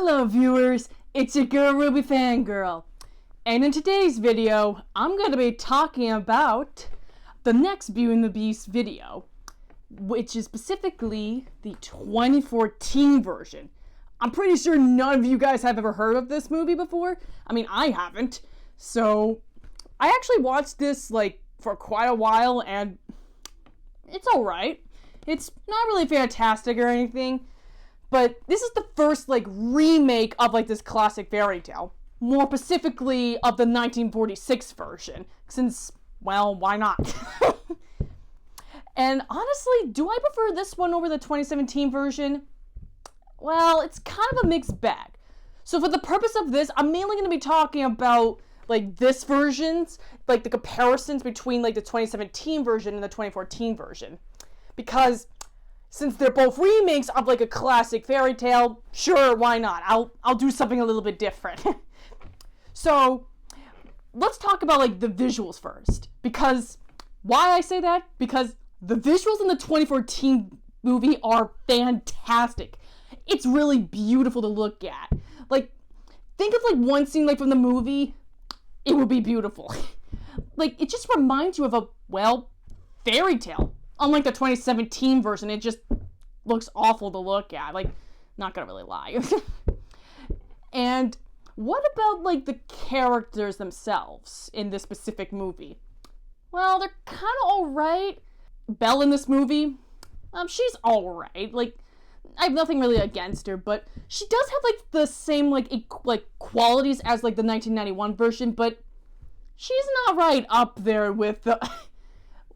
Hello viewers, it's your girl Ruby Fangirl, and in today's video, I'm going to be talking about the next Beauty and the Beast video, which is specifically the 2014 version. I'm pretty sure none of you guys have ever heard of this movie before. I mean, I haven't. So, I actually watched this, for quite a while, and it's alright. It's not really fantastic or anything, but this is the first, remake of, this classic fairy tale. More specifically, of the 1946 version. Since, well, why not? And honestly, do I prefer this one over the 2017 version? Well, it's kind of a mixed bag. So for the purpose of this, I'm mainly going to be talking about, this versions, the comparisons between, the 2017 version and the 2014 version. Because since they're both remakes of a classic fairy tale, sure, why not? I'll do something a little bit different. So, let's talk about the visuals first. Because why I say that? Because the visuals in the 2014 movie are fantastic. It's really beautiful to look at. Think of one scene from the movie, it would be beautiful. It just reminds you of a, fairy tale. Unlike the 2017 version, it just looks awful to look at. Not gonna really lie. And what about, the characters themselves in this specific movie? Well, they're kind of alright. Belle in this movie, she's alright. I have nothing really against her, but she does have, the same, qualities as, the 1991 version, but she's not right up there with the...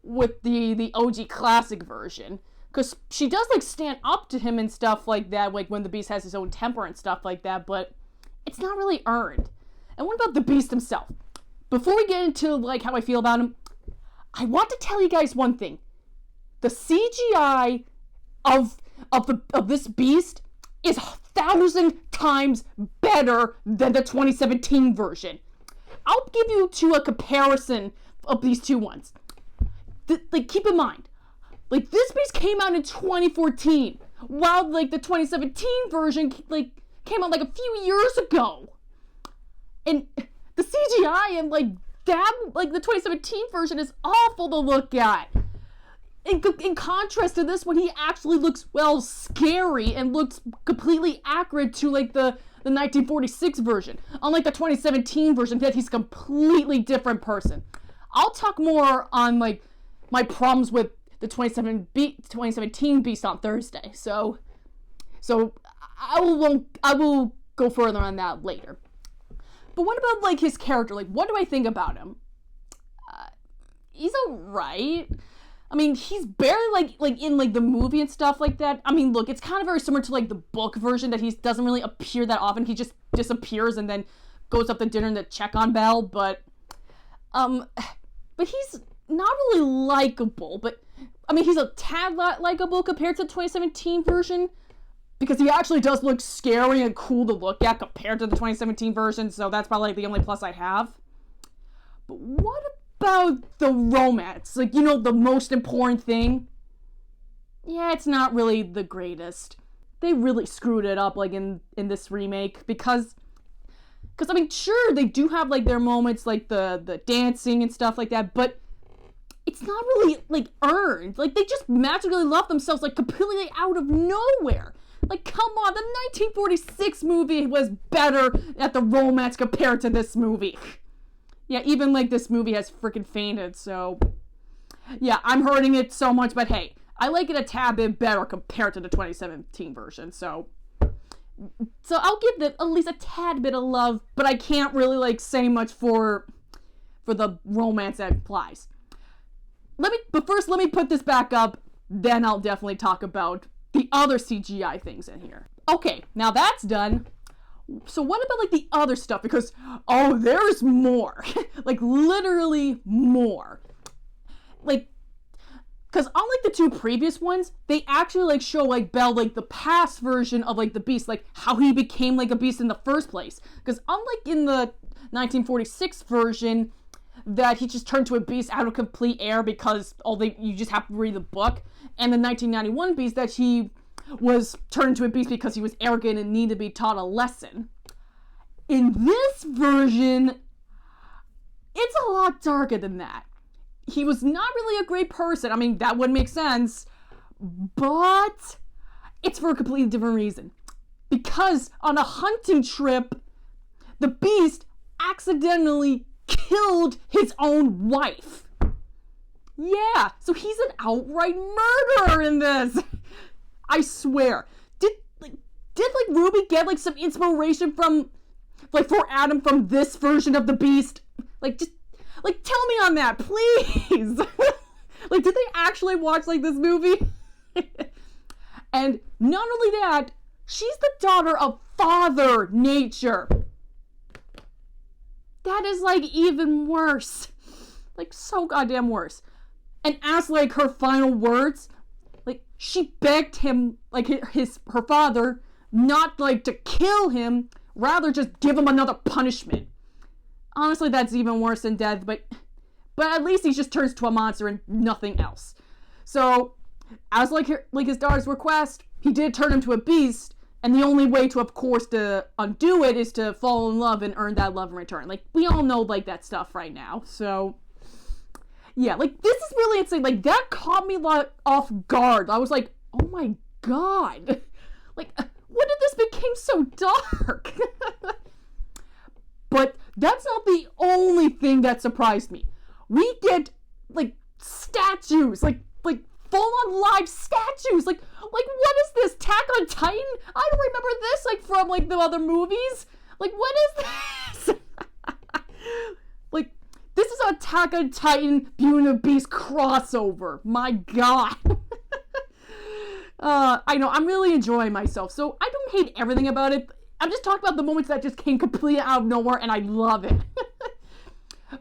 with the OG classic version, because she does stand up to him and stuff like that, when the Beast has his own temper and stuff like that, but it's not really earned. And what about the Beast himself? Before we get into how I feel about him, I want to tell you guys one thing. The CGI of this Beast is 1,000 times better than the 2017 version. I'll give you a comparison of these two ones. Keep in mind, this Beast came out in 2014, while, the 2017 version, came out, a few years ago. And the CGI and, the 2017 version is awful to look at. In contrast to this one, he actually looks, scary and looks completely accurate to, the 1946 version. Unlike the 2017 version, that he's a completely different person. I'll talk more on, my problems with the 2017 Beast on Thursday. So I will go further on that later. But what about his character? What do I think about him? He's alright. I mean, he's barely in the movie and stuff like that. I mean, look, it's kind of very similar to the book version, that he doesn't really appear that often. He just disappears and then goes up to dinner to check on Belle. But he's not really likable, but I mean, he's a tad likable compared to the 2017 version, because he actually does look scary and cool to look at compared to the 2017 version, so that's probably the only plus I have. But what about the romance? The most important thing? Yeah, it's not really the greatest. They really screwed it up, in this remake, because I mean, sure, they do have, their moments, the dancing and stuff like that, but it's not really, earned. They just magically love themselves, completely out of nowhere. Come on, the 1946 movie was better at the romance compared to this movie. Yeah, even, this movie has freaking fainted, so... Yeah, I'm hurting it so much, but hey, I like it a tad bit better compared to the 2017 version, so I'll give it at least a tad bit of love, but I can't really, say much for the romance that implies. But first, let me put this back up, then I'll definitely talk about the other CGI things in here. Okay, now that's done. So what about, the other stuff? Because, there's more. Literally more. Because unlike the two previous ones, they actually, show, Belle, the past version of, the Beast, how he became, a Beast in the first place. Because unlike in the 1946 version, that he just turned to a beast out of complete air because you just have to read the book, and the 1991 Beast that he was turned into a beast because he was arrogant and needed to be taught a lesson. In this version, it's a lot darker than that. He was not really a great person. I mean, that would make sense, but it's for a completely different reason. Because on a hunting trip, the beast accidentally killed his own wife. Yeah, so he's an outright murderer in this. I swear. Did Ruby get like some inspiration from for Adam from this version of the beast? Just tell me on that, please. Did they actually watch this movie? And not only that, she's the daughter of Father Nature. That is even worse. So goddamn worse. And as her final words, she begged him, her father, not to kill him, rather just give him another punishment. Honestly, that's even worse than death, but at least he just turns to a monster and nothing else. So, as his daughter's request, he did turn him to a beast, and the only way to, of course, to undo it is to fall in love and earn that love in return. We all know, that stuff right now, so... Yeah, this is really insane. That caught me, off guard. I was like, oh my god. When did this become so dark? But that's not the only thing that surprised me. We get, statues. Full-on live statues. What is this? Attack on Titan? I don't remember this, from, the other movies. What is this? This is an Attack on Titan, Beauty and the Beast crossover. My god. I know, I'm really enjoying myself, so I don't hate everything about it. I'm just talking about the moments that just came completely out of nowhere, and I love it.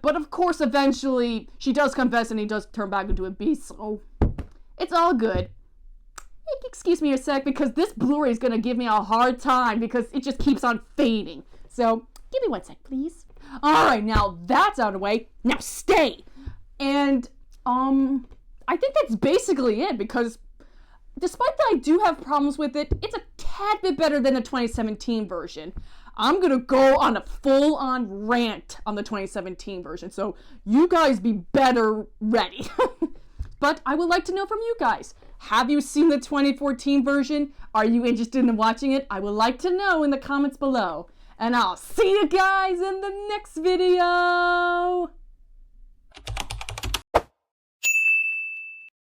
But of course, eventually, she does confess, and he does turn back into a beast, so it's all good. Excuse me a sec, because this Blu-ray is going to give me a hard time, because it just keeps on fading. So, give me one sec, please. Alright, now that's out of the way. Now stay! And, I think that's basically it, because despite that I do have problems with it, it's a tad bit better than the 2017 version. I'm gonna go on a full-on rant on the 2017 version, so you guys be better ready. But I would like to know from you guys. Have you seen the 2014 version? Are you interested in watching it? I would like to know in the comments below. And I'll see you guys in the next video!